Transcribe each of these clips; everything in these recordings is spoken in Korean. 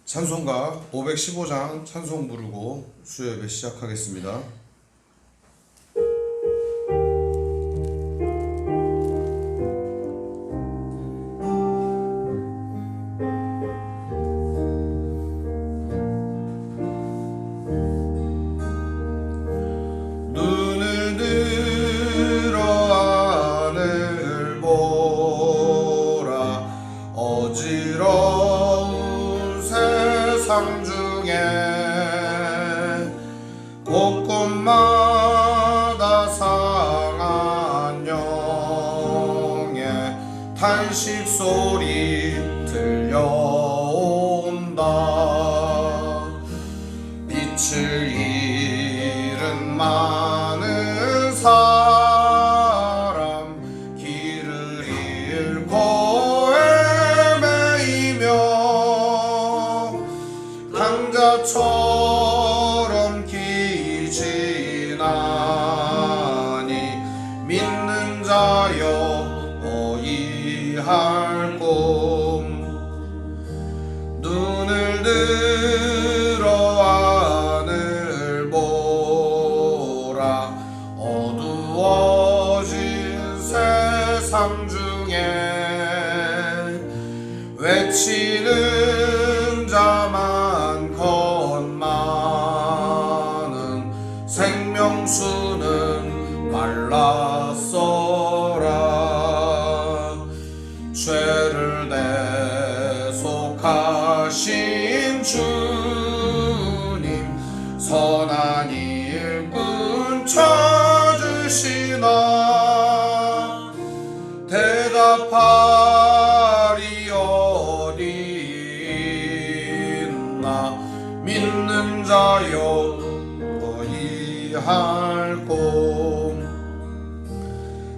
찬송가 515장 찬송 부르고 수요예배 시작하겠습니다. 눈을 들어 하늘 보라 어지러운 세상 중에 곳곳마다 상한 영의 탄식 소리 들려온다. 빛을 잃은 많은 사람 길을 잃고 헤매이며 강자처럼 기진하니 믿는 자여 어이할 곳 눈을 들어 하늘 보라 어두워진 세상 중에 외치는 자만 건많은 생명수는 말랐어라. 죄를 대속하신 주님 선한 일꾼 찾으시나 대답하리 어디 있나 믿는 자여 어이할 곳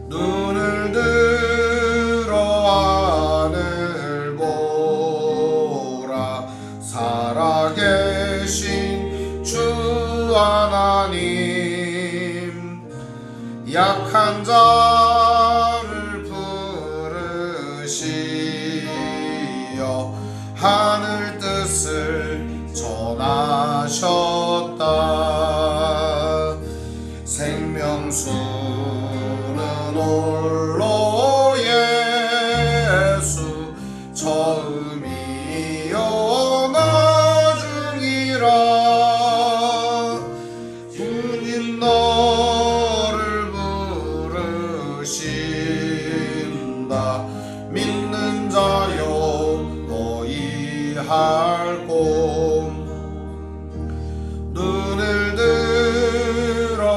눈을 들어 하늘 보라 살아계신 주 하나님 약한 자를 부르시어 하늘 뜻을 전하셨다. 생명수는 홀로 예수 처음이요 나중이라. 주님 너를 부르신다. 믿는 자여 어이할 곳 눈을 들어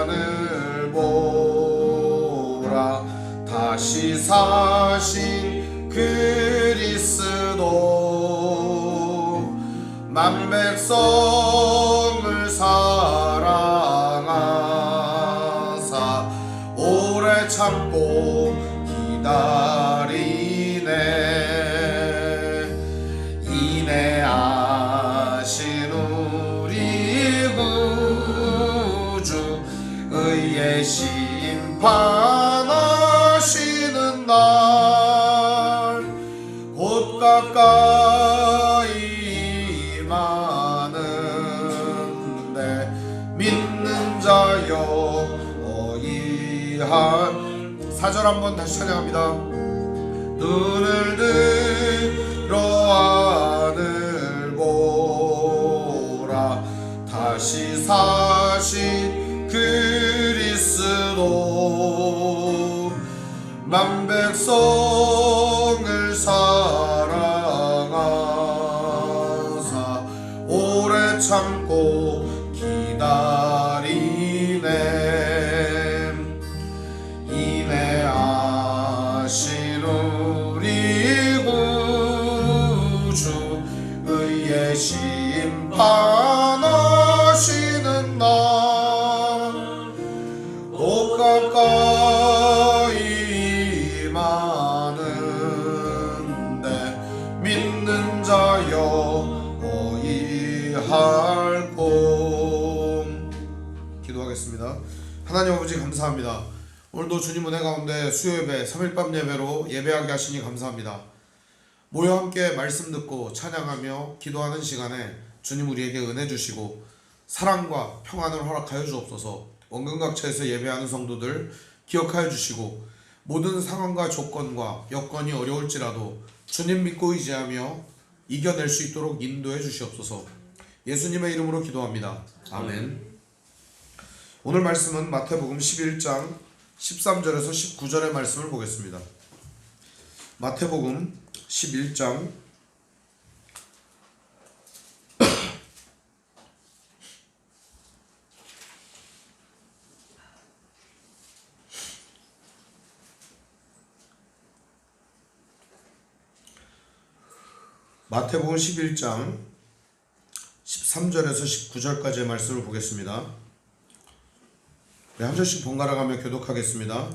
하늘 보라 다시 사신 그리스도 만백성을 사랑하사 오래 참고 기다리네. 인내하신 우리 구주 의의 심판하시는 날 곧 가까이 임하는데 믿는 자여 어이할 4절 한번 다시 찬양합니다. 눈을 들어 하늘 보라 다시 사신 그리스도 만백성을 사랑하사 오래 참고 기다리네. 인내하신 우리 구주 의의 심판하시는 날 곧 가까이 임하는데 믿는 자여 어이할 곳 기도하겠습니다. 하나님 아버지 감사합니다. 오늘도 주님 은혜 가운데 수요예배 3일밤 예배로 예배하게 하시니 감사합니다. 모여 함께 말씀 듣고 찬양하며 기도하는 시간에 주님 우리에게 은혜 주시고 사랑과 평안을 허락하여 주옵소서. 원근각처에서 예배하는 성도들 기억하여 주시고 모든 상황과 조건과 여건이 어려울지라도 주님 믿고 의지하며 이겨낼 수 있도록 인도해 주시옵소서. 예수님의 이름으로 기도합니다. 아멘. 오늘 말씀은 마태복음 11장 13절에서 19절의 말씀을 보겠습니다. 마태복음 11장 13절에서 19절까지의 말씀을 보겠습니다. 한 절씩 번갈아가며 교독하겠습니다.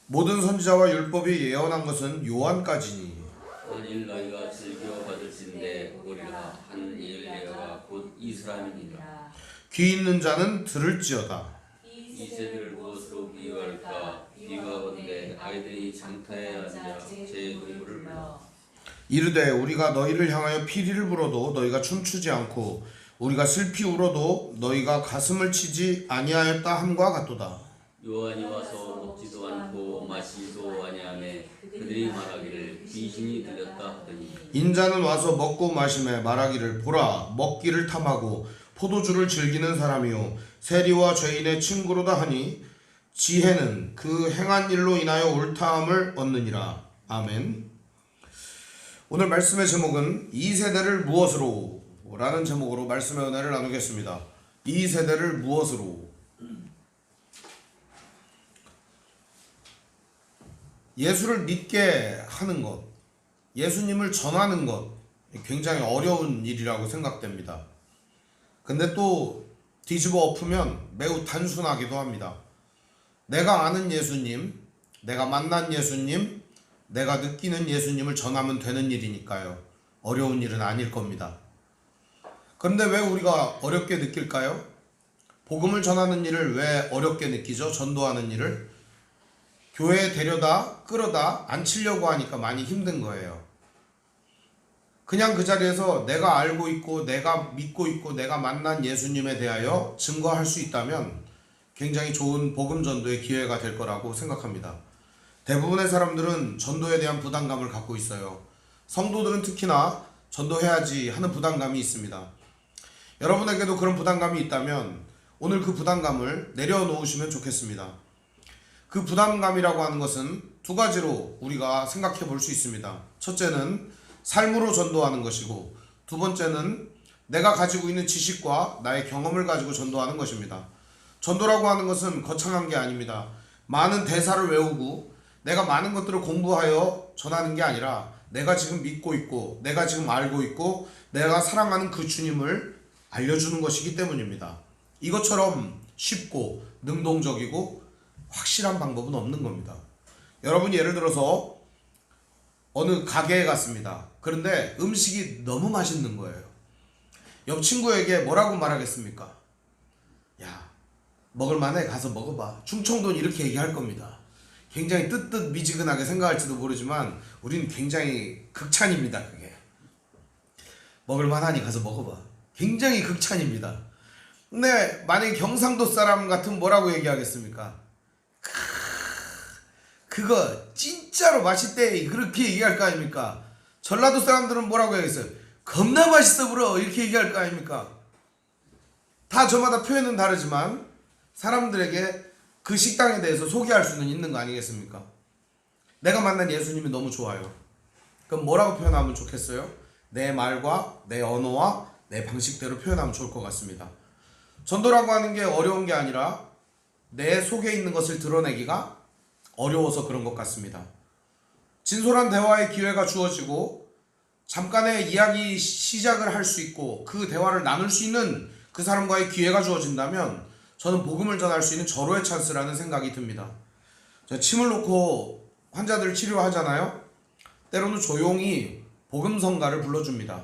모든 선지자와 율법이 예언한 것은 요한까지니 오늘 너희가 즐겨 받을진대 우리가 한 일레가 곧 이 사람이니라. 귀 있는 자는 들을지어다. 이 세대를 무엇으로 비유할까? 비유하건대 아이들이 장터에 앉아 제 노래를 불러 이르되 우리가 너희를 향하여 피리를 불어도 너희가 춤추지 않고 우리가 슬피 울어도 너희가 가슴을 치지 아니하였다 함과 같도다. 요한이 와서 먹지도 않고 마시지도 아니하매 그들이 말하기를 귀신이 들렸다 하더니 인자는 와서 먹고 마시매 말하기를 보라 먹기를 탐하고 포도주를 즐기는 사람이요 세리와 죄인의 친구로다 하니 지혜는 그 행한 일로 인하여 옳다함을 얻느니라. 아멘. 오늘 말씀의 제목은 이 세대를 무엇으로? 라는 제목으로 말씀의 은혜를 나누겠습니다. 이 세대를 무엇으로? 예수를 믿게 하는 것, 예수님을 전하는 것 굉장히 어려운 일이라고 생각됩니다. 근데 또 뒤집어 엎으면 매우 단순하기도 합니다. 내가 아는 예수님, 내가 만난 예수님, 내가 느끼는 예수님을 전하면 되는 일이니까요. 어려운 일은 아닐 겁니다. 그런데 왜 우리가 어렵게 느낄까요? 복음을 전하는 일을 왜 어렵게 느끼죠? 전도하는 일을? 교회에 데려다 끌어다 앉히려고 하니까 많이 힘든 거예요. 그냥 그 자리에서 내가 알고 있고 내가 믿고 있고 내가 만난 예수님에 대하여 증거할 수 있다면 굉장히 좋은 복음 전도의 기회가 될 거라고 생각합니다. 대부분의 사람들은 전도에 대한 부담감을 갖고 있어요. 성도들은 특히나 전도해야지 하는 부담감이 있습니다. 여러분에게도 그런 부담감이 있다면 오늘 그 부담감을 내려놓으시면 좋겠습니다. 그 부담감이라고 하는 것은 두 가지로 우리가 생각해 볼 수 있습니다. 첫째는 삶으로 전도하는 것이고 두 번째는 내가 가지고 있는 지식과 나의 경험을 가지고 전도하는 것입니다. 전도라고 하는 것은 거창한 게 아닙니다. 많은 대사를 외우고 내가 많은 것들을 공부하여 전하는 게 아니라 내가 지금 믿고 있고 내가 지금 알고 있고 내가 사랑하는 그 주님을 알려주는 것이기 때문입니다. 이것처럼 쉽고 능동적이고 확실한 방법은 없는 겁니다. 여러분이 예를 들어서 어느 가게에 갔습니다. 그런데 음식이 너무 맛있는 거예요. 옆 친구에게 뭐라고 말하겠습니까? 야, 먹을만해, 가서 먹어봐. 충청도는 이렇게 얘기할 겁니다. 굉장히 뜨뜻미지근하게 생각할지도 모르지만 우리는 굉장히 극찬입니다. 그게 먹을만하니 가서 먹어봐. 굉장히 극찬입니다. 근데 만약에 경상도 사람 같으면 뭐라고 얘기하겠습니까? 그거 진짜로 맛있대, 그렇게 얘기할 거 아닙니까? 전라도 사람들은 뭐라고 얘기했어요? 겁나 맛있어 불어, 이렇게 얘기할 거 아닙니까? 다 저마다 표현은 다르지만 사람들에게 그 식당에 대해서 소개할 수는 있는 거 아니겠습니까? 내가 만난 예수님이 너무 좋아요. 그럼 뭐라고 표현하면 좋겠어요? 내 말과 내 언어와 내 방식대로 표현하면 좋을 것 같습니다. 전도라고 하는 게 어려운 게 아니라 내 속에 있는 것을 드러내기가 어려워서 그런 것 같습니다. 진솔한 대화의 기회가 주어지고 잠깐의 이야기 시작을 할 수 있고 그 대화를 나눌 수 있는 그 사람과의 기회가 주어진다면 저는 복음을 전할 수 있는 절호의 찬스라는 생각이 듭니다. 제가 침을 놓고 환자들을 치료하잖아요. 때로는 조용히 복음성가를 불러줍니다.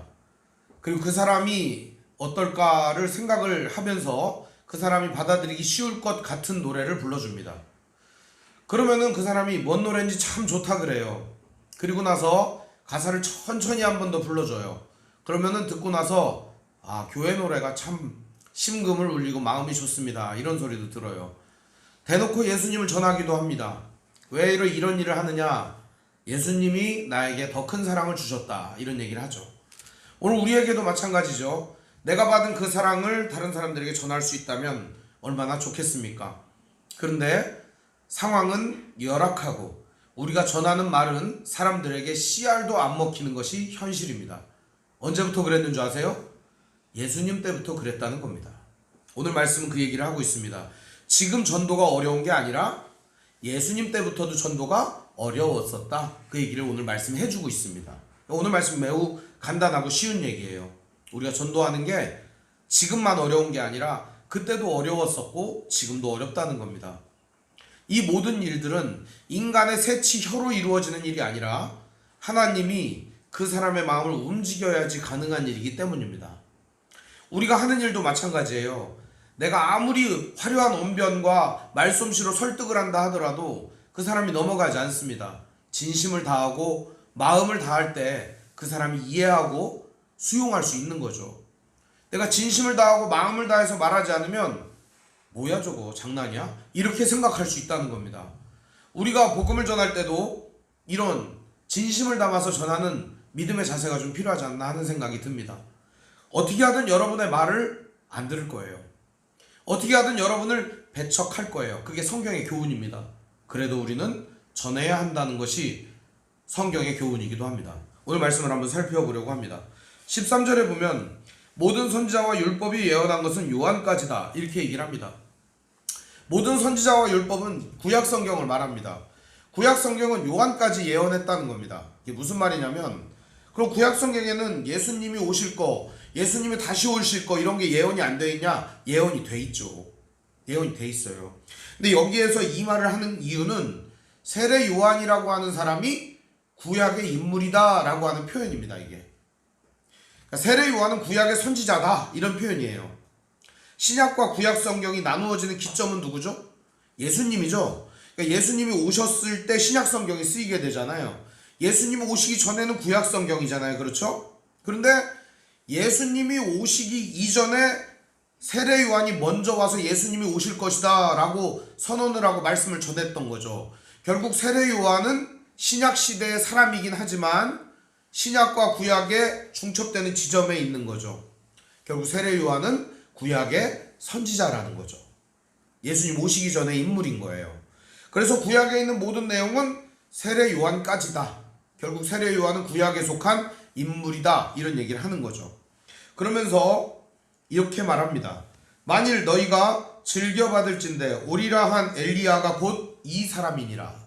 그리고 그 사람이 어떨까를 생각을 하면서 그 사람이 받아들이기 쉬울 것 같은 노래를 불러줍니다. 그러면은 그 사람이 뭔 노래인지 참 좋다 그래요. 그리고 나서 가사를 천천히 한 번 더 불러줘요. 그러면은 듣고 나서 교회 노래가 참 심금을 울리고 마음이 좋습니다, 이런 소리도 들어요. 대놓고 예수님을 전하기도 합니다. 왜 이런 일을 하느냐? 예수님이 나에게 더 큰 사랑을 주셨다, 이런 얘기를 하죠. 오늘 우리에게도 마찬가지죠. 내가 받은 그 사랑을 다른 사람들에게 전할 수 있다면 얼마나 좋겠습니까? 그런데 상황은 열악하고 우리가 전하는 말은 사람들에게 씨알도 안 먹히는 것이 현실입니다. 언제부터 그랬는 줄 아세요? 예수님 때부터 그랬다는 겁니다. 오늘 말씀은 그 얘기를 하고 있습니다. 지금 전도가 어려운 게 아니라 예수님 때부터도 전도가 어려웠었다, 그 얘기를 오늘 말씀해 주고 있습니다. 오늘 말씀 매우 간단하고 쉬운 얘기예요. 우리가 전도하는 게 지금만 어려운 게 아니라 그때도 어려웠었고 지금도 어렵다는 겁니다. 이 모든 일들은 인간의 새치 혀로 이루어지는 일이 아니라 하나님이 그 사람의 마음을 움직여야지 가능한 일이기 때문입니다. 우리가 하는 일도 마찬가지예요. 내가 아무리 화려한 언변과 말솜씨로 설득을 한다 하더라도 그 사람이 넘어가지 않습니다. 진심을 다하고 마음을 다할 때 그 사람이 이해하고 수용할 수 있는 거죠. 내가 진심을 다하고 마음을 다해서 말하지 않으면 뭐야 저거 장난이야? 이렇게 생각할 수 있다는 겁니다. 우리가 복음을 전할 때도 이런 진심을 담아서 전하는 믿음의 자세가 좀 필요하지 않나 하는 생각이 듭니다. 어떻게 하든 여러분의 말을 안 들을 거예요. 어떻게 하든 여러분을 배척할 거예요. 그게 성경의 교훈입니다. 그래도 우리는 전해야 한다는 것이 성경의 교훈이기도 합니다. 오늘 말씀을 한번 살펴보려고 합니다. 13절에 보면 모든 선지자와 율법이 예언한 것은 요한까지다, 이렇게 얘기를 합니다. 모든 선지자와 율법은 구약 성경을 말합니다. 구약 성경은 요한까지 예언했다는 겁니다. 이게 무슨 말이냐면, 그럼 구약 성경에는 예수님이 오실 거, 예수님이 다시 오실 거 이런 게 예언이 안 돼 있냐? 예언이 돼 있죠. 예언이 돼 있어요. 근데 여기에서 이 말을 하는 이유는 세례 요한이라고 하는 사람이 구약의 인물이다 라고 하는 표현입니다. 이게 그러니까 세례 요한은 구약의 선지자다, 이런 표현이에요. 신약과 구약 성경이 나누어지는 기점은 누구죠? 예수님이죠. 그러니까 예수님이 오셨을 때 신약 성경이 쓰이게 되잖아요. 예수님 오시기 전에는 구약 성경이잖아요. 그렇죠? 그런데 예수님이 오시기 이전에 세례 요한이 먼저 와서 예수님이 오실 것이다 라고 선언을 하고 말씀을 전했던 거죠. 결국 세례 요한은 신약 시대의 사람이긴 하지만 신약과 구약에 중첩되는 지점에 있는 거죠. 결국 세례 요한은 구약의 선지자라는 거죠. 예수님 오시기 전의 인물인 거예요. 그래서 구약에 있는 모든 내용은 세례 요한까지다. 결국 세례 요한은 구약에 속한 인물이다, 이런 얘기를 하는 거죠. 그러면서 이렇게 말합니다. 만일 너희가 즐겨받을진대 오리라 한 엘리야가 곧 이 사람이니라.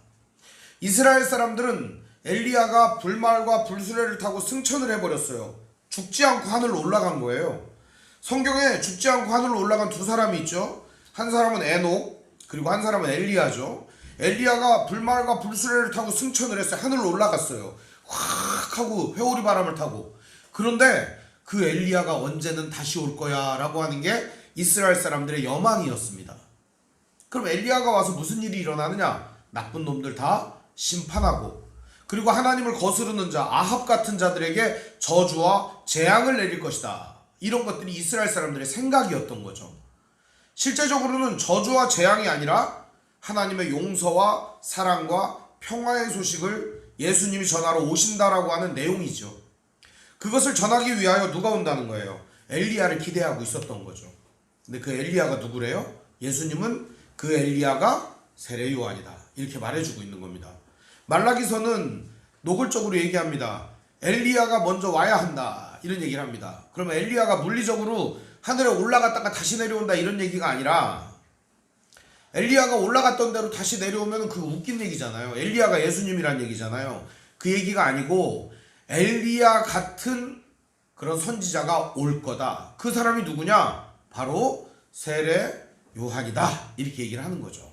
이스라엘 사람들은 엘리야가 불말과 불수레를 타고 승천을 해버렸어요. 죽지 않고 하늘로 올라간 거예요. 성경에 죽지 않고 하늘로 올라간 두 사람이 있죠. 한 사람은 에녹, 그리고 한 사람은 엘리야죠. 엘리야가 불말과 불수레를 타고 승천을 했어요. 하늘로 올라갔어요. 확 하고 회오리 바람을 타고. 그런데 그 엘리야가 언제는 다시 올 거야 라고 하는 게 이스라엘 사람들의 여망이었습니다. 그럼 엘리야가 와서 무슨 일이 일어나느냐? 나쁜 놈들 다 심판하고, 그리고 하나님을 거스르는 자 아합 같은 자들에게 저주와 재앙을 내릴 것이다. 이런 것들이 이스라엘 사람들의 생각이었던 거죠. 실제적으로는 저주와 재앙이 아니라 하나님의 용서와 사랑과 평화의 소식을 예수님이 전하러 오신다라고 하는 내용이죠. 그것을 전하기 위하여 누가 온다는 거예요? 엘리야를 기대하고 있었던 거죠. 근데 그 엘리야가 누구래요? 예수님은 그 엘리야가 세례 요한이다, 이렇게 말해주고 있는 겁니다. 말라기서는 노골적으로 얘기합니다. 엘리야가 먼저 와야 한다, 이런 얘기를 합니다. 그러면 엘리야가 물리적으로 하늘에 올라갔다가 다시 내려온다, 이런 얘기가 아니라 엘리야가 올라갔던 대로 다시 내려오면 그 웃긴 얘기잖아요. 엘리야가 예수님이란 얘기잖아요. 그 얘기가 아니고 엘리야 같은 그런 선지자가 올 거다. 그 사람이 누구냐? 바로 세례 요한이다, 이렇게 얘기를 하는 거죠.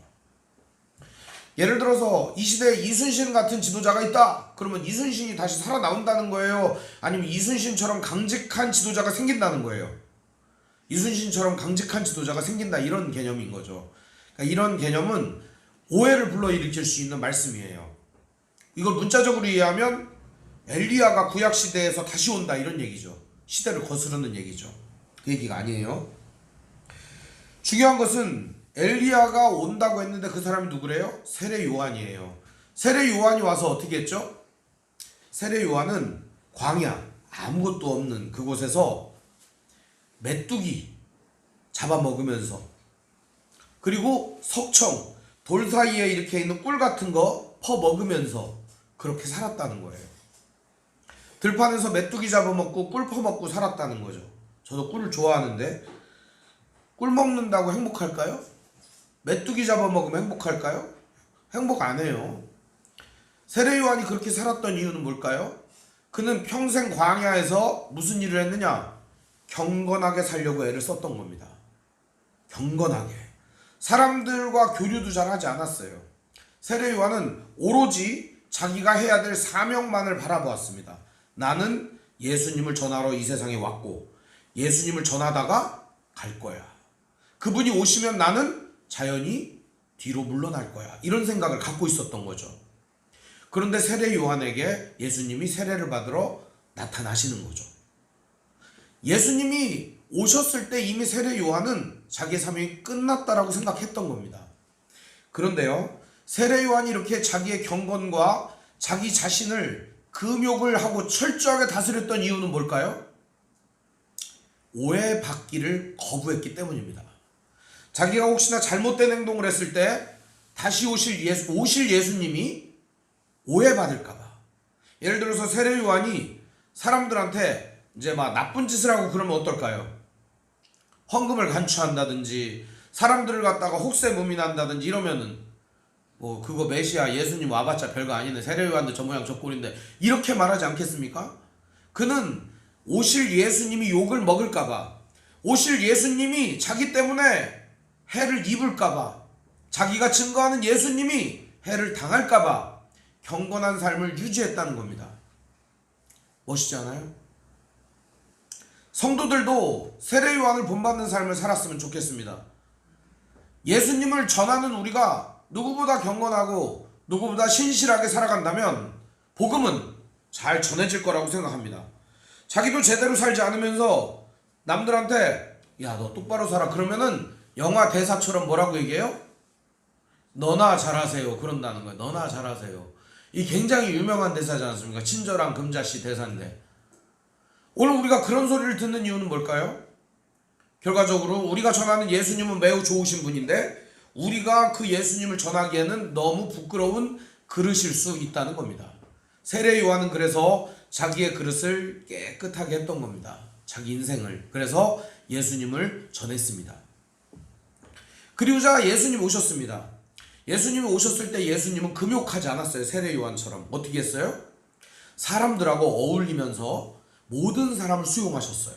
예를 들어서 이 시대에 이순신 같은 지도자가 있다. 그러면 이순신이 다시 살아나온다는 거예요? 아니면 이순신처럼 강직한 지도자가 생긴다는 거예요? 이순신처럼 강직한 지도자가 생긴다, 이런 개념인 거죠. 그러니까 이런 개념은 오해를 불러일으킬 수 있는 말씀이에요. 이걸 문자적으로 이해하면 엘리야가 구약 시대에서 다시 온다 이런 얘기죠. 시대를 거스르는 얘기죠. 그 얘기가 아니에요. 중요한 것은 엘리야가 온다고 했는데 그 사람이 누구래요? 세례 요한이에요. 세례 요한이 와서 어떻게 했죠? 세례 요한은 광야 아무것도 없는 그곳에서 메뚜기 잡아먹으면서, 그리고 석청 돌 사이에 이렇게 있는 꿀 같은 거 퍼먹으면서 그렇게 살았다는 거예요. 들판에서 메뚜기 잡아먹고 꿀 퍼먹고 살았다는 거죠. 저도 꿀을 좋아하는데 꿀 먹는다고 행복할까요? 메뚜기 잡아먹으면 행복할까요? 행복 안 해요. 세례 요한이 그렇게 살았던 이유는 뭘까요? 그는 평생 광야에서 무슨 일을 했느냐? 경건하게 살려고 애를 썼던 겁니다. 경건하게. 사람들과 교류도 잘 하지 않았어요. 세례 요한은 오로지 자기가 해야 될 사명만을 바라보았습니다. 나는 예수님을 전하러 이 세상에 왔고 예수님을 전하다가 갈 거야. 그분이 오시면 나는 자연히 뒤로 물러날 거야. 이런 생각을 갖고 있었던 거죠. 그런데 세례 요한에게 예수님이 세례를 받으러 나타나시는 거죠. 예수님이 오셨을 때 이미 세례 요한은 자기의 사명이 끝났다라고 생각했던 겁니다. 그런데요, 세례 요한이 이렇게 자기의 경건과 자기 자신을 금욕을 하고 철저하게 다스렸던 이유는 뭘까요? 오해받기를 거부했기 때문입니다. 자기가 혹시나 잘못된 행동을 했을 때 다시 오실 예수님이 오해받을까봐. 예를 들어서 세례 요한이 사람들한테 이제 막 나쁜 짓을 하고 그러면 어떨까요? 헌금을 간추한다든지 사람들을 갖다가 혹세무민한다든지 이러면은 뭐 그거 메시아 예수님 와봤자 별거 아니네, 세례 요한도 저 모양 저 꼴인데, 이렇게 말하지 않겠습니까? 그는 오실 예수님이 욕을 먹을까봐, 오실 예수님이 자기 때문에 해를 입을까봐, 자기가 증거하는 예수님이 해를 당할까봐 경건한 삶을 유지했다는 겁니다. 멋있지 않아요? 성도들도 세례 요한을 본받는 삶을 살았으면 좋겠습니다. 예수님을 전하는 우리가 누구보다 경건하고 누구보다 신실하게 살아간다면 복음은 잘 전해질 거라고 생각합니다. 자기도 제대로 살지 않으면서 남들한테 야, 너 똑바로 살아 그러면은 영화 대사처럼 뭐라고 얘기해요? 너나 잘하세요 그런다는 거예요. 너나 잘하세요. 이 굉장히 유명한 대사지 않습니까? 친절한 금자씨 대사인데, 오늘 우리가 그런 소리를 듣는 이유는 뭘까요? 결과적으로 우리가 전하는 예수님은 매우 좋으신 분인데 우리가 그 예수님을 전하기에는 너무 부끄러운 그릇일 수 있다는 겁니다. 세례 요한은 그래서 자기의 그릇을 깨끗하게 했던 겁니다. 자기 인생을. 그래서 예수님을 전했습니다. 그리고자 예수님 오셨습니다. 예수님이 오셨을 때 예수님은 금욕하지 않았어요. 세례 요한처럼. 어떻게 했어요? 사람들하고 어울리면서 모든 사람을 수용하셨어요.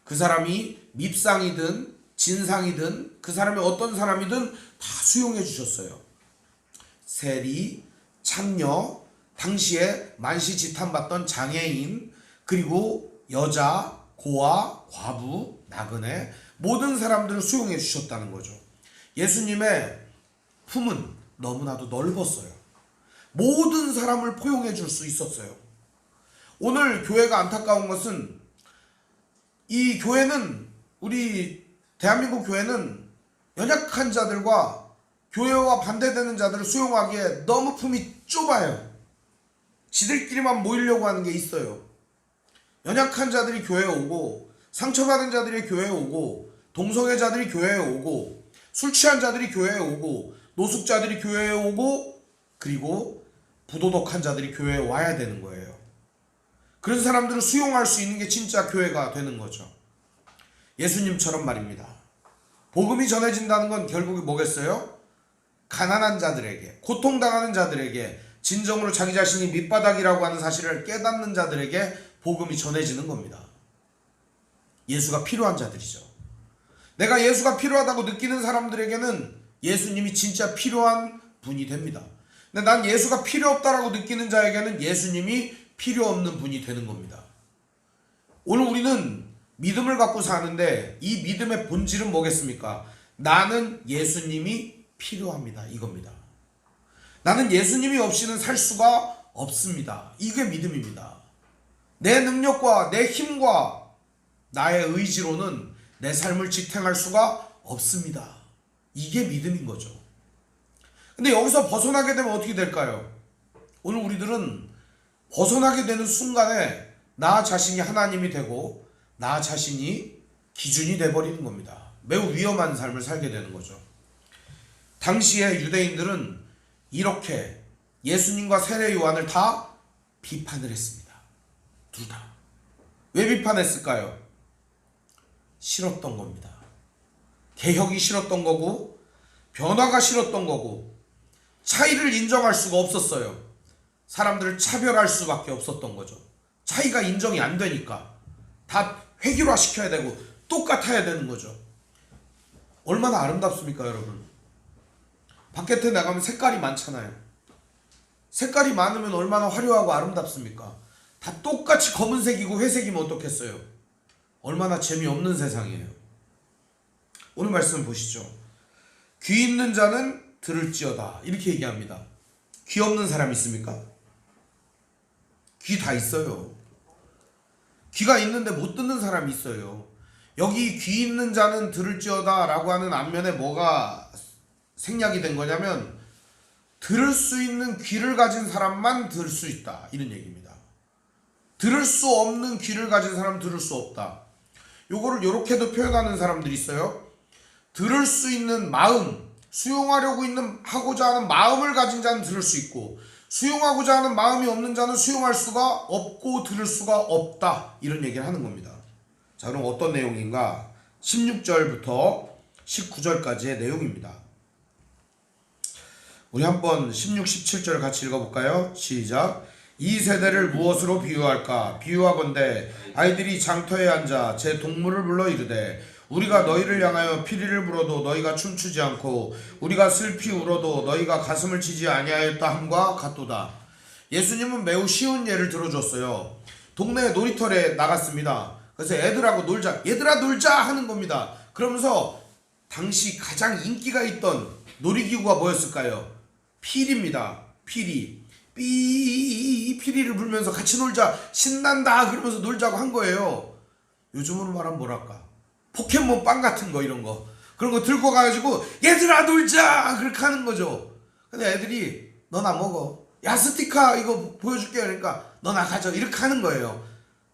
그 사람이 밉상이든 진상이든 그 사람이 어떤 사람이든 다 수용해 주셨어요. 세리, 창녀, 당시에 만시지탄받던 장애인, 그리고 여자, 고아, 과부, 나그네, 모든 사람들을 수용해 주셨다는 거죠. 예수님의 품은 너무나도 넓었어요. 모든 사람을 포용해 줄 수 있었어요. 오늘 교회가 안타까운 것은 이 교회는, 우리 대한민국 교회는 연약한 자들과 교회와 반대되는 자들을 수용하기에 너무 품이 좁아요. 지들끼리만 모이려고 하는 게 있어요. 연약한 자들이 교회에 오고, 상처받은 자들이 교회에 오고, 동성애자들이 교회에 오고, 술 취한 자들이 교회에 오고, 노숙자들이 교회에 오고, 그리고 부도덕한 자들이 교회에 와야 되는 거예요. 그런 사람들을 수용할 수 있는 게 진짜 교회가 되는 거죠. 예수님처럼 말입니다. 복음이 전해진다는 건 결국에 뭐겠어요? 가난한 자들에게, 고통당하는 자들에게, 진정으로 자기 자신이 밑바닥이라고 하는 사실을 깨닫는 자들에게 복음이 전해지는 겁니다. 예수가 필요한 자들이죠. 내가 예수가 필요하다고 느끼는 사람들에게는 예수님이 진짜 필요한 분이 됩니다. 근데 난 예수가 필요 없다라고 느끼는 자에게는 예수님이 필요 없는 분이 되는 겁니다. 오늘 우리는 믿음을 갖고 사는데 이 믿음의 본질은 뭐겠습니까? 나는 예수님이 필요합니다. 이겁니다. 나는 예수님이 없이는 살 수가 없습니다. 이게 믿음입니다. 내 능력과 내 힘과 나의 의지로는 내 삶을 지탱할 수가 없습니다. 이게 믿음인 거죠. 근데 여기서 벗어나게 되면 어떻게 될까요? 오늘 우리들은 벗어나게 되는 순간에 나 자신이 하나님이 되고 나 자신이 기준이 돼버리는 겁니다. 매우 위험한 삶을 살게 되는 거죠. 당시에 유대인들은 이렇게 예수님과 세례 요한을 다 비판을 했습니다. 둘 다. 왜 비판했을까요? 싫었던 겁니다. 개혁이 싫었던 거고 변화가 싫었던 거고 차이를 인정할 수가 없었어요. 사람들을 차별할 수밖에 없었던 거죠. 차이가 인정이 안 되니까 다 획일화시켜야 되고 똑같아야 되는 거죠. 얼마나 아름답습니까, 여러분? 바깥에 나가면 색깔이 많잖아요. 색깔이 많으면 얼마나 화려하고 아름답습니까? 다 똑같이 검은색이고 회색이면 어떻겠어요? 얼마나 재미없는 세상이에요. 오늘 말씀 보시죠. 귀 있는 자는 들을지어다 이렇게 얘기합니다. 귀 없는 사람 있습니까? 귀 다 있어요. 귀가 있는데 못 듣는 사람이 있어요. 여기 귀 있는 자는 들을지어다 라고 하는 앞면에 뭐가 생략이 된 거냐면 들을 수 있는 귀를 가진 사람만 들을 수 있다 이런 얘기입니다. 들을 수 없는 귀를 가진 사람은 들을 수 없다. 요거를 요렇게도 표현하는 사람들이 있어요. 들을 수 있는 마음, 수용하려고 하고자 하는 마음을 가진 자는 들을 수 있고 수용하고자 하는 마음이 없는 자는 수용할 수가 없고 들을 수가 없다 이런 얘기를 하는 겁니다. 자, 그럼 어떤 내용인가? 16절부터 19절까지의 내용입니다. 우리 한번 16, 17절 같이 읽어볼까요? 시작. 이 세대를 무엇으로 비유할까? 비유하건대 아이들이 장터에 앉아 제 동물을 불러 이르되 우리가 너희를 향하여 피리를 불어도 너희가 춤추지 않고 우리가 슬피 울어도 너희가 가슴을 치지 아니하였다 함과 같도다. 예수님은 매우 쉬운 예를 들어줬어요. 동네 놀이터에 나갔습니다. 그래서 애들하고 놀자, 얘들아 놀자 하는 겁니다. 그러면서 당시 가장 인기가 있던 놀이기구가 뭐였을까요? 피리입니다. 피리. 피리를 불면서 같이 놀자, 신난다 그러면서 놀자고 한 거예요. 요즘으로 말하면 뭐랄까, 포켓몬 빵 같은 거, 이런 거, 그런 거 들고 가가지고 얘들아 놀자 그렇게 하는 거죠. 근데 애들이 너 나 먹어, 야 스티커 이거 보여줄게, 그러니까 너 나 가져 이렇게 하는 거예요.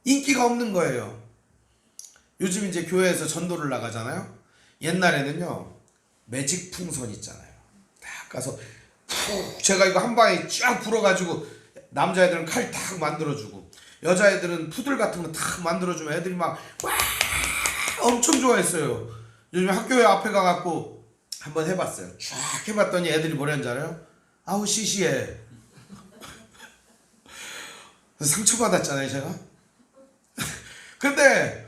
인기가 없는 거예요. 요즘 이제 교회에서 전도를 나가잖아요. 옛날에는요 매직 풍선 있잖아요. 딱 가서 푹, 제가 이거 한 방에 쫙 불어가지고 남자애들은 칼 탁 만들어주고 여자애들은 푸들 같은 거 탁 만들어주면 애들이 막 와 엄청 좋아했어요. 요즘 학교에 앞에 가갖고 한번 해봤어요. 쫙 해봤더니 애들이 뭐라는지 알아요? 아우 시시해. 상처받았잖아요 제가. 근데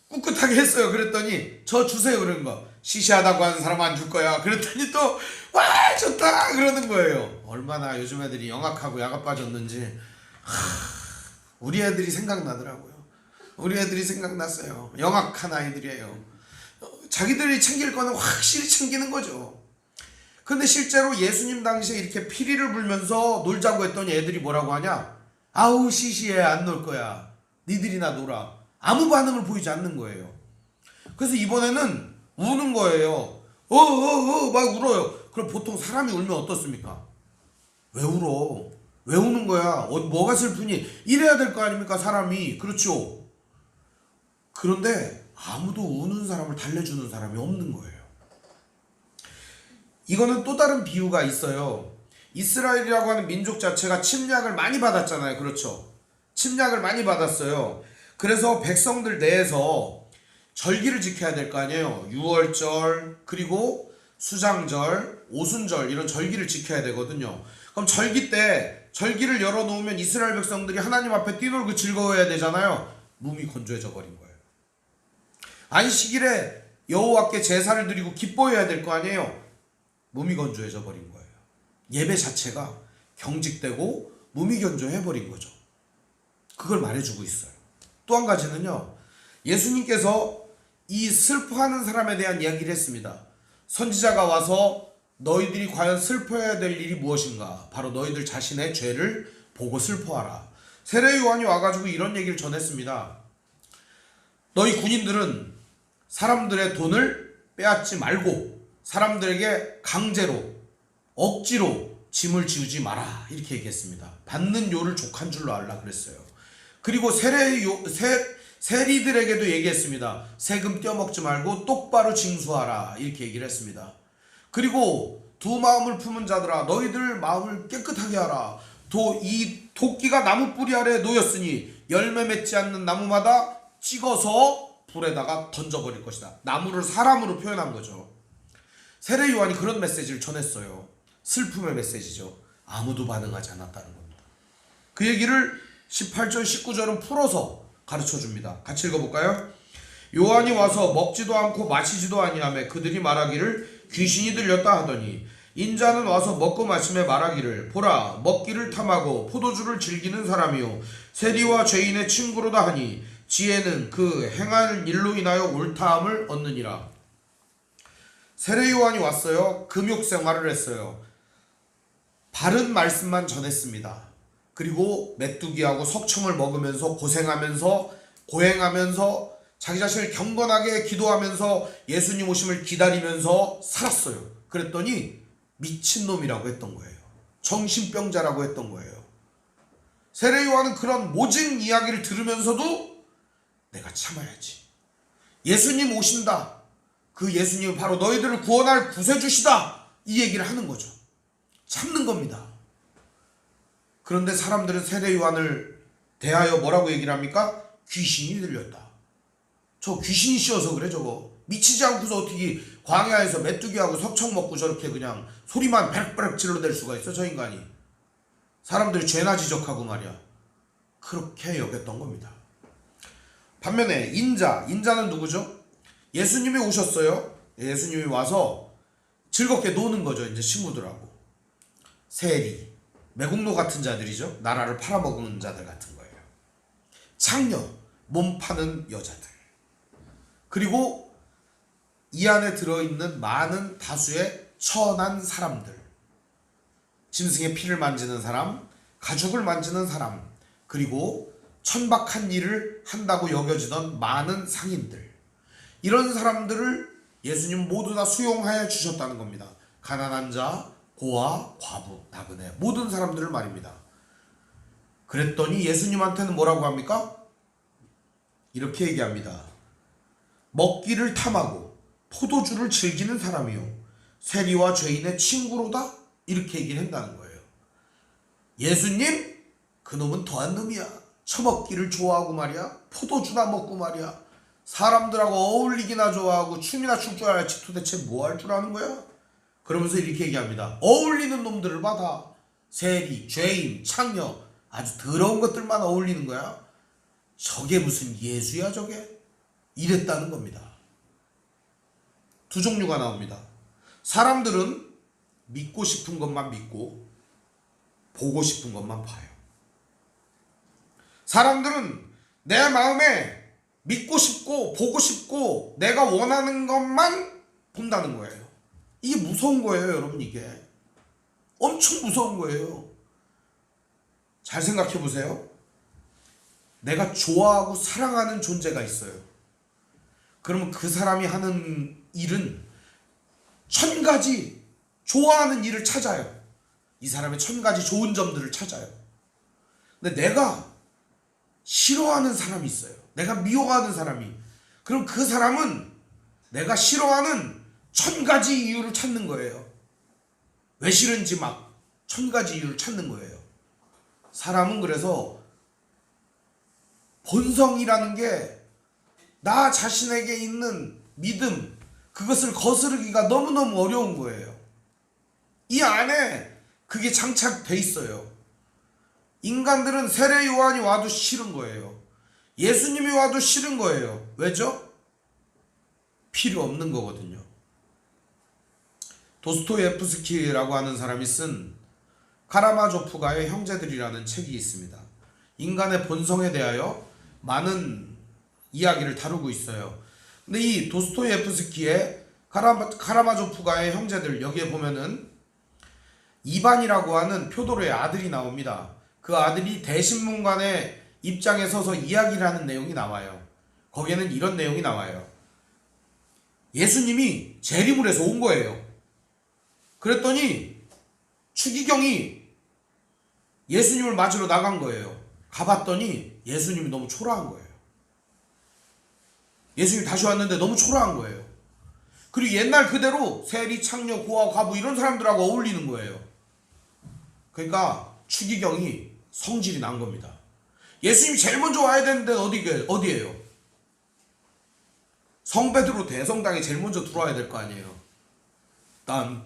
꿋꿋하게 했어요. 그랬더니 저 주세요 그런 거. 시시하다고 하는 사람 안 줄 거야. 그랬더니 또 와 좋다 그러는 거예요. 얼마나 요즘 애들이 영악하고 야가 빠졌는지 우리 애들이 생각나더라고요. 우리 애들이 생각났어요. 영악한 아이들이에요. 자기들이 챙길 거는 확실히 챙기는 거죠. 근데 실제로 예수님 당시에 이렇게 피리를 불면서 놀자고 했더니 애들이 뭐라고 하냐? 아우 시시해, 안 놀 거야, 니들이나 놀아. 아무 반응을 보이지 않는 거예요. 그래서 이번에는 우는 거예요. 막 울어요. 그럼 보통 사람이 울면 어떻습니까? 왜 울어? 왜 우는 거야? 뭐가 슬프니? 이래야 될 거 아닙니까 사람이. 그렇죠. 그런데 아무도 우는 사람을 달래주는 사람이 없는 거예요. 이거는 또 다른 비유가 있어요. 이스라엘이라고 하는 민족 자체가 침략을 많이 받았잖아요. 그렇죠. 침략을 많이 받았어요. 그래서 백성들 내에서 절기를 지켜야 될 거 아니에요. 유월절, 그리고 수장절, 오순절 이런 절기를 지켜야 되거든요. 그럼 절기 때 절기를 열어놓으면 이스라엘 백성들이 하나님 앞에 뛰놀고 즐거워해야 되잖아요. 몸이 건조해져 버린 거예요. 안식일에 여호와께 제사를 드리고 기뻐해야 될 거 아니에요. 몸이 건조해져 버린 거예요. 예배 자체가 경직되고 몸이 건조해 버린 거죠. 그걸 말해주고 있어요. 또 한 가지는요, 예수님께서 이 슬퍼하는 사람에 대한 이야기를 했습니다. 선지자가 와서 너희들이 과연 슬퍼해야 될 일이 무엇인가? 바로 너희들 자신의 죄를 보고 슬퍼하라. 세례 요한이 와가지고 이런 얘기를 전했습니다. 너희 군인들은 사람들의 돈을 빼앗지 말고 사람들에게 강제로 억지로 짐을 지우지 마라 이렇게 얘기했습니다. 받는 요를 족한 줄로 알라 그랬어요. 그리고 세리들에게도 얘기했습니다. 세금 떼어먹지 말고 똑바로 징수하라 이렇게 얘기를 했습니다. 그리고 두 마음을 품은 자들아 너희들 마음을 깨끗하게 하라. 이 도끼가 나무 뿌리 아래에 놓였으니 열매 맺지 않는 나무마다 찍어서 불에다가 던져버릴 것이다. 나무를 사람으로 표현한 거죠. 세례 요한이 그런 메시지를 전했어요. 슬픔의 메시지죠. 아무도 반응하지 않았다는 겁니다. 그 얘기를 18절 19절은 풀어서 가르쳐 줍니다. 같이 읽어볼까요? 요한이 와서 먹지도 않고 마시지도 아니하며 그들이 말하기를 귀신이 들렸다 하더니 인자는 와서 먹고 마시며 말하기를 보라 먹기를 탐하고 포도주를 즐기는 사람이요 세리와 죄인의 친구로다 하니 지혜는 그 행할 일로 인하여 옳다함을 얻느니라. 세례 요한이 왔어요. 금욕 생활을 했어요. 바른 말씀만 전했습니다. 그리고 메뚜기하고 석청을 먹으면서 고행하면서 자기 자신을 경건하게 기도하면서 예수님 오심을 기다리면서 살았어요. 그랬더니 미친놈이라고 했던 거예요. 정신병자라고 했던 거예요. 세례 요한은 그런 모진 이야기를 들으면서도 내가 참아야지. 예수님 오신다. 그 예수님은 바로 너희들을 구원할 구세주시다. 이 얘기를 하는 거죠. 참는 겁니다. 그런데 사람들은 세례 요한을 대하여 뭐라고 얘기를 합니까? 귀신이 들렸다. 저 귀신이 씌어서 그래 저거. 미치지 않고서 어떻게 광야에서 메뚜기하고 석청 먹고 저렇게 그냥 소리만 베럭베럭 질러댈 수가 있어 저 인간이. 사람들이 죄나 지적하고 말이야. 그렇게 여겼던 겁니다. 반면에 인자는 누구죠? 예수님이 오셨어요. 예수님이 와서 즐겁게 노는 거죠. 이제 친구들하고. 세리, 매국노 같은 자들이죠. 나라를 팔아먹는 자들 같은 거예요. 창녀, 몸 파는 여자들. 그리고 이 안에 들어있는 많은 다수의 천한 사람들. 짐승의 피를 만지는 사람, 가죽을 만지는 사람, 그리고 천박한 일을 한다고 여겨지던 많은 상인들. 이런 사람들을 예수님 모두 다 수용하여 주셨다는 겁니다. 가난한 자, 고아, 과부, 나그네 모든 사람들을 말입니다. 그랬더니 예수님한테는 뭐라고 합니까? 이렇게 얘기합니다. 먹기를 탐하고 포도주를 즐기는 사람이요 세리와 죄인의 친구로다 이렇게 얘기를 한다는 거예요. 예수님 그놈은 더한 놈이야. 처먹기를 좋아하고 말이야. 포도주나 먹고 말이야. 사람들하고 어울리기나 좋아하고 춤이나 출 줄 알지 도대체 뭐 할 줄 아는 거야? 그러면서 이렇게 얘기합니다. 어울리는 놈들을 봐. 세리, 죄인, 창녀 아주 더러운 것들만 어울리는 거야. 저게 무슨 예수야 저게? 이랬다는 겁니다. 두 종류가 나옵니다. 사람들은 믿고 싶은 것만 믿고 보고 싶은 것만 봐요. 사람들은 내 마음에 믿고 싶고 보고 싶고 내가 원하는 것만 본다는 거예요. 이게 무서운 거예요, 여러분. 이게 엄청 무서운 거예요. 잘 생각해 보세요. 내가 좋아하고 사랑하는 존재가 있어요. 그러면 그 사람이 하는 일은 1000가지 좋아하는 일을 찾아요. 이 사람의 1000가지 좋은 점들을 찾아요. 근데 내가 싫어하는 사람이 있어요. 내가 미워하는 사람이. 그럼 그 사람은 내가 싫어하는 1000가지 이유를 찾는 거예요. 왜 싫은지 막 1000가지 이유를 찾는 거예요. 사람은 그래서 본성이라는 게 나 자신에게 있는 믿음, 그것을 거스르기가 너무너무 어려운 거예요. 이 안에 그게 장착돼 있어요. 인간들은 세례 요한이 와도 싫은 거예요. 예수님이 와도 싫은 거예요. 왜죠? 필요 없는 거거든요. 도스토옙스키라고 하는 사람이 쓴 카라마조프가의 형제들이라는 책이 있습니다. 인간의 본성에 대하여 많은 이야기를 다루고 있어요. 근데 이 도스토옙스키의 카라마조프가의 형제들 여기에 보면은 이반이라고 하는 표도로의 아들이 나옵니다. 그 그 아들이 대신문관의 입장에 서서 이야기를 하는 내용이 나와요. 거기에는 이런 내용이 나와요. 예수님이 재림을 해서 온 거예요. 그랬더니 추기경이 예수님을 맞으러 나간 거예요. 가봤더니 예수님이 너무 초라한 거예요. 예수님이 다시 왔는데 너무 초라한 거예요. 그리고 옛날 그대로 세리, 창녀, 고아, 과부 이런 사람들하고 어울리는 거예요. 그러니까 추기경이 성질이 난 겁니다. 예수님이 제일 먼저 와야 되는데 어디예요? 성베드로 대성당에 제일 먼저 들어와야 될 거 아니에요. 딴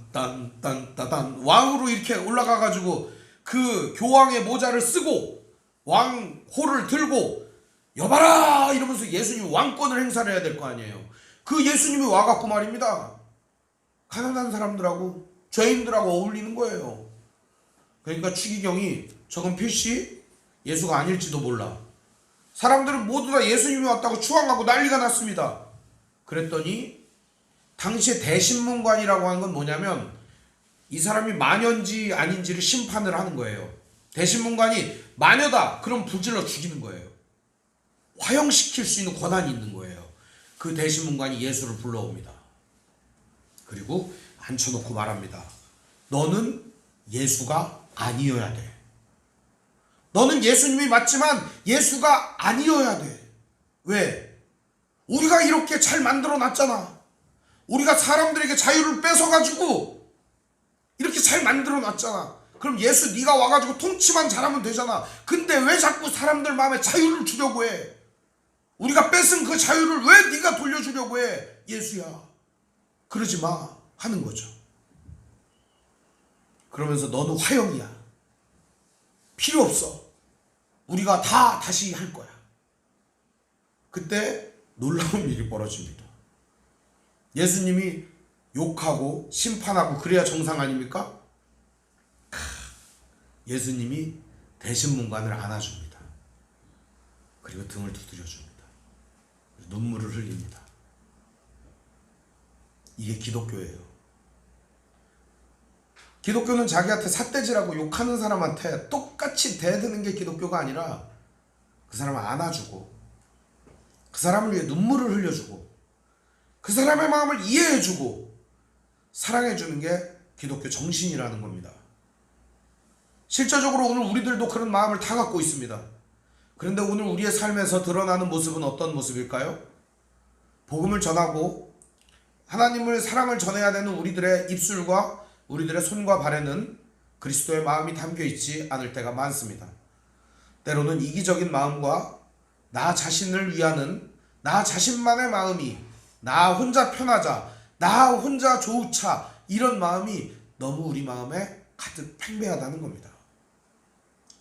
왕으로 이렇게 올라가가지고 그 교황의 모자를 쓰고 왕호를 들고 여봐라 이러면서 예수님 왕권을 행사를 해야 될 거 아니에요. 그 예수님이 와갖고 말입니다. 가난한 사람들하고 죄인들하고 어울리는 거예요. 그러니까 추기경이 저건 필시 예수가 아닐지도 몰라. 사람들은 모두 다 예수님이 왔다고 추앙하고 난리가 났습니다. 그랬더니 당시에 대신문관이라고 하는 건 뭐냐면 이 사람이 마녀인지 아닌지를 심판을 하는 거예요. 대신문관이 마녀다 그럼 불질러 죽이는 거예요. 화형시킬 수 있는 권한이 있는 거예요. 그 대신문관이 예수를 불러옵니다. 그리고 앉혀놓고 말합니다. 너는 예수가 아니어야 돼. 너는 예수님이 맞지만 예수가 아니어야 돼. 왜? 우리가 이렇게 잘 만들어 놨잖아. 우리가 사람들에게 자유를 뺏어가지고 이렇게 잘 만들어 놨잖아. 그럼 예수 네가 와가지고 통치만 잘하면 되잖아. 근데 왜 자꾸 사람들 마음에 자유를 주려고 해? 우리가 뺏은 그 자유를 왜 네가 돌려주려고 해? 예수야 그러지 마 하는 거죠. 그러면서 너는 화형이야. 필요 없어. 우리가 다 다시 할 거야. 그때 놀라운 일이 벌어집니다. 예수님이 욕하고 심판하고 그래야 정상 아닙니까? 예수님이 대신문관을 안아줍니다. 그리고 등을 두드려줍니다. 눈물을 흘립니다. 이게 기독교예요. 기독교는 자기한테 삿대질하고 욕하는 사람한테 똑같이 대드는 게 기독교가 아니라 그 사람을 안아주고 그 사람을 위해 눈물을 흘려주고 그 사람의 마음을 이해해주고 사랑해주는 게 기독교 정신이라는 겁니다. 실제적으로 오늘 우리들도 그런 마음을 다 갖고 있습니다. 그런데 오늘 우리의 삶에서 드러나는 모습은 어떤 모습일까요? 복음을 전하고 하나님을 사랑을 전해야 되는 우리들의 입술과 우리들의 손과 발에는 그리스도의 마음이 담겨있지 않을 때가 많습니다. 때로는 이기적인 마음과 나 자신을 위하는 나 자신만의 마음이 나 혼자 편하자 나 혼자 좋으차 이런 마음이 너무 우리 마음에 가득 팽배하다는 겁니다.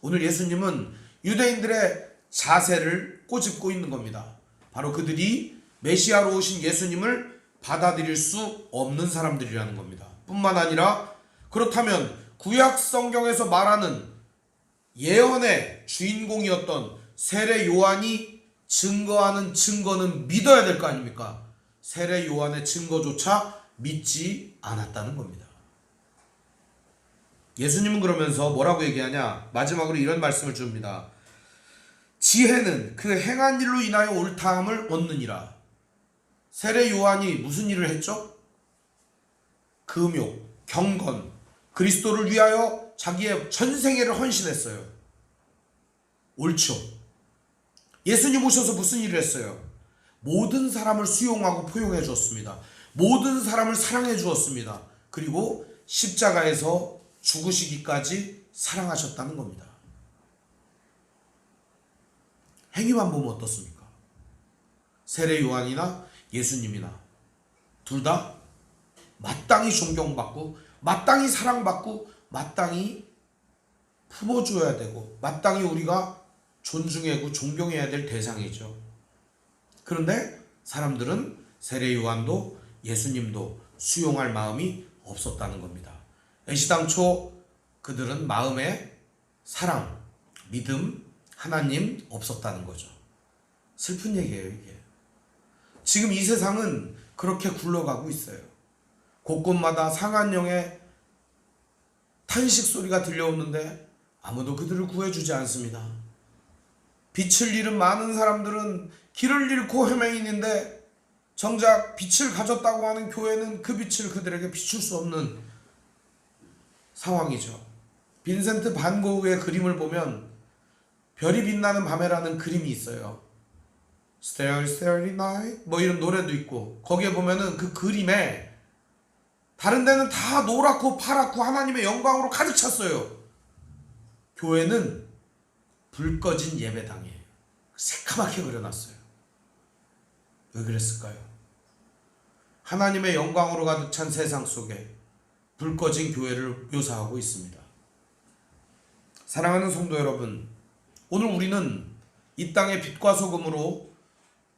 오늘 예수님은 유대인들의 자세를 꼬집고 있는 겁니다. 바로 그들이 메시아로 오신 예수님을 받아들일 수 없는 사람들이라는 겁니다. 뿐만 아니라 그렇다면 구약 성경에서 말하는 예언의 주인공이었던 세례 요한이 증거하는 증거는 믿어야 될 거 아닙니까? 세례 요한의 증거조차 믿지 않았다는 겁니다. 예수님은 그러면서 뭐라고 얘기하냐? 마지막으로 이런 말씀을 줍니다. 지혜는 그 행한 일로 인하여 옳다함을 얻느니라. 세례 요한이 무슨 일을 했죠? 금욕, 경건, 그리스도를 위하여 자기의 전생애를 헌신했어요. 옳죠. 예수님 오셔서 무슨 일을 했어요? 모든 사람을 수용하고 포용해 주었습니다. 모든 사람을 사랑해 주었습니다. 그리고 십자가에서 죽으시기까지 사랑하셨다는 겁니다. 행위만 보면 어떻습니까? 세례 요한이나 예수님이나 둘 다 마땅히 존경받고 마땅히 사랑받고 마땅히 품어줘야 되고 마땅히 우리가 존중하고 존경해야 될 대상이죠. 그런데 사람들은 세례 요한도 예수님도 수용할 마음이 없었다는 겁니다. 애시당초 그들은 마음에 사랑, 믿음, 하나님 없었다는 거죠. 슬픈 얘기예요, 이게. 지금 이 세상은 그렇게 굴러가고 있어요. 곳곳마다 상한령의 탄식 소리가 들려오는데 아무도 그들을 구해주지 않습니다. 빛을 잃은 많은 사람들은 길을 잃고 헤매이는데 정작 빛을 가졌다고 하는 교회는 그 빛을 그들에게 비출 수 없는 상황이죠. 빈센트 반 고흐의 그림을 보면 별이 빛나는 밤에라는 그림이 있어요. Starry Starry Night 뭐 이런 노래도 있고, 거기에 보면은 그 그림에 다른 데는 다 노랗고 파랗고 하나님의 영광으로 가득 찼어요. 교회는 불 꺼진 예배당에 새카맣게 그려놨어요. 왜 그랬을까요? 하나님의 영광으로 가득 찬 세상 속에 불 꺼진 교회를 묘사하고 있습니다. 사랑하는 성도 여러분, 오늘 우리는 이 땅의 빛과 소금으로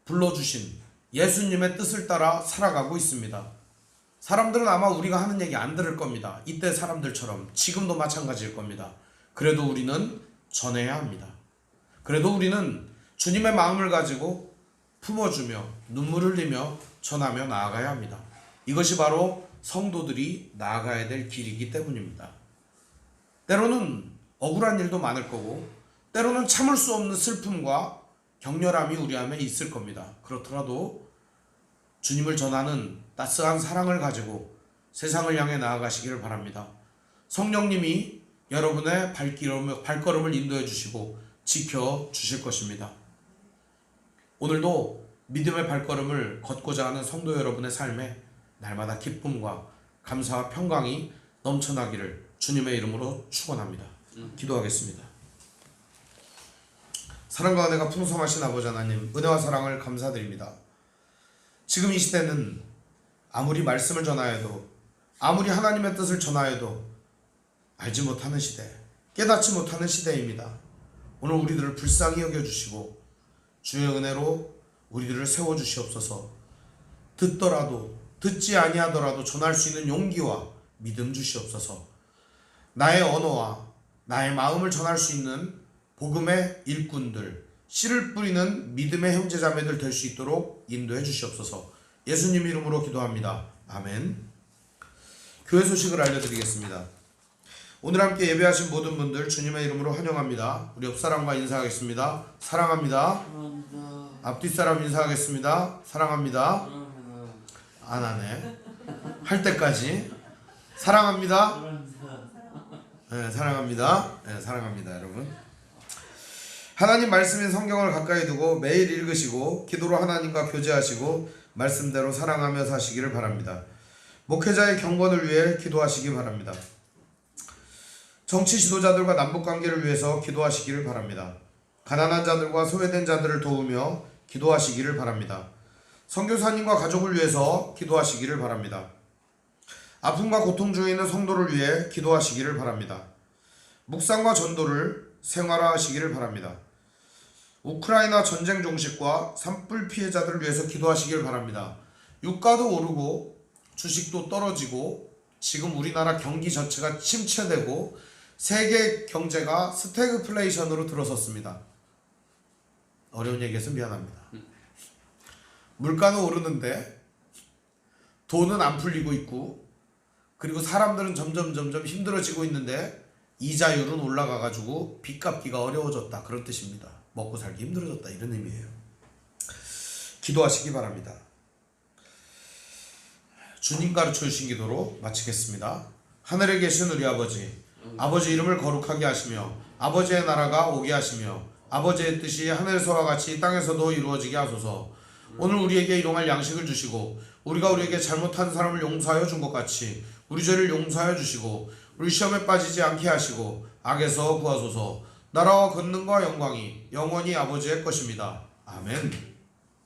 불러주신 예수님의 뜻을 따라 살아가고 있습니다. 사람들은 아마 우리가 하는 얘기 안 들을 겁니다. 이때 사람들처럼 지금도 마찬가지일 겁니다. 그래도 우리는 전해야 합니다. 그래도 우리는 주님의 마음을 가지고 품어주며 눈물 흘리며 전하며 나아가야 합니다. 이것이 바로 성도들이 나아가야 될 길이기 때문입니다. 때로는 억울한 일도 많을 거고, 때로는 참을 수 없는 슬픔과 격렬함이 우리 안에 있을 겁니다. 그렇더라도 주님을 전하는 따스한 사랑을 가지고 세상을 향해 나아가시기를 바랍니다. 성령님이 여러분의 발걸음을 인도해 주시고 지켜 주실 것입니다. 오늘도 믿음의 발걸음을 걷고자 하는 성도 여러분의 삶에 날마다 기쁨과 감사와 평강이 넘쳐나기를 주님의 이름으로 축원합니다. 기도하겠습니다. 사랑과 은혜가 풍성하신 아버지 하나님, 은혜와 사랑을 감사드립니다. 지금 이 시대는 아무리 말씀을 전하여도, 아무리 하나님의 뜻을 전하여도 알지 못하는 시대, 깨닫지 못하는 시대입니다. 오늘 우리들을 불쌍히 여겨주시고 주의 은혜로 우리들을 세워주시옵소서. 듣더라도 듣지 아니하더라도 전할 수 있는 용기와 믿음 주시옵소서. 나의 언어와 나의 마음을 전할 수 있는 복음의 일꾼들, 씨를 뿌리는 믿음의 형제자매들 될 수 있도록 인도해 주시옵소서. 예수님 이름으로 기도합니다. 아멘. 교회 소식을 알려드리겠습니다. 오늘 함께 예배하신 모든 분들 주님의 이름으로 환영합니다. 우리 옆사람과 인사하겠습니다. 사랑합니다. 앞뒷사람 인사하겠습니다. 사랑합니다. 안 하네. 할 때까지 사랑합니다. 네, 사랑합니다. 네, 사랑합니다, 여러분. 하나님 말씀인 성경을 가까이 두고 매일 읽으시고 기도로 하나님과 교제하시고 말씀대로 사랑하며 사시기를 바랍니다. 목회자의 경건을 위해 기도하시기 바랍니다. 정치 지도자들과 남북관계를 위해서 기도하시기를 바랍니다. 가난한 자들과 소외된 자들을 도우며 기도하시기를 바랍니다. 선교사님과 가족을 위해서 기도하시기를 바랍니다. 아픔과 고통 중에 있는 성도를 위해 기도하시기를 바랍니다. 묵상과 전도를 생활화하시기를 바랍니다. 우크라이나 전쟁 종식과 산불 피해자들을 위해서 기도하시기를 바랍니다. 유가도 오르고 주식도 떨어지고 지금 우리나라 경기 전체가 침체되고 세계 경제가 스태그플레이션으로 들어섰습니다. 어려운 얘기해서 미안합니다. 물가는 오르는데 돈은 안 풀리고 있고, 그리고 사람들은 점점 힘들어지고 있는데 이자율은 올라가가지고 빚 갚기가 어려워졌다, 그런 뜻입니다. 먹고 살기 힘들어졌다, 이런 의미예요. 기도하시기 바랍니다. 주님 가르쳐 주신 기도로 마치겠습니다. 하늘에 계신 우리 아버지, 아버지 이름을 거룩하게 하시며 아버지의 나라가 오게 하시며 아버지의 뜻이 하늘에서와 같이 땅에서도 이루어지게 하소서. 오늘 우리에게 일용할 양식을 주시고 우리가 우리에게 잘못한 사람을 용서하여 준 것 같이 우리 죄를 용서하여 주시고 우리 시험에 빠지지 않게 하시고 악에서 구하소서. 나라와 권능과 영광이 영원히 아버지의 것입니다. 아멘.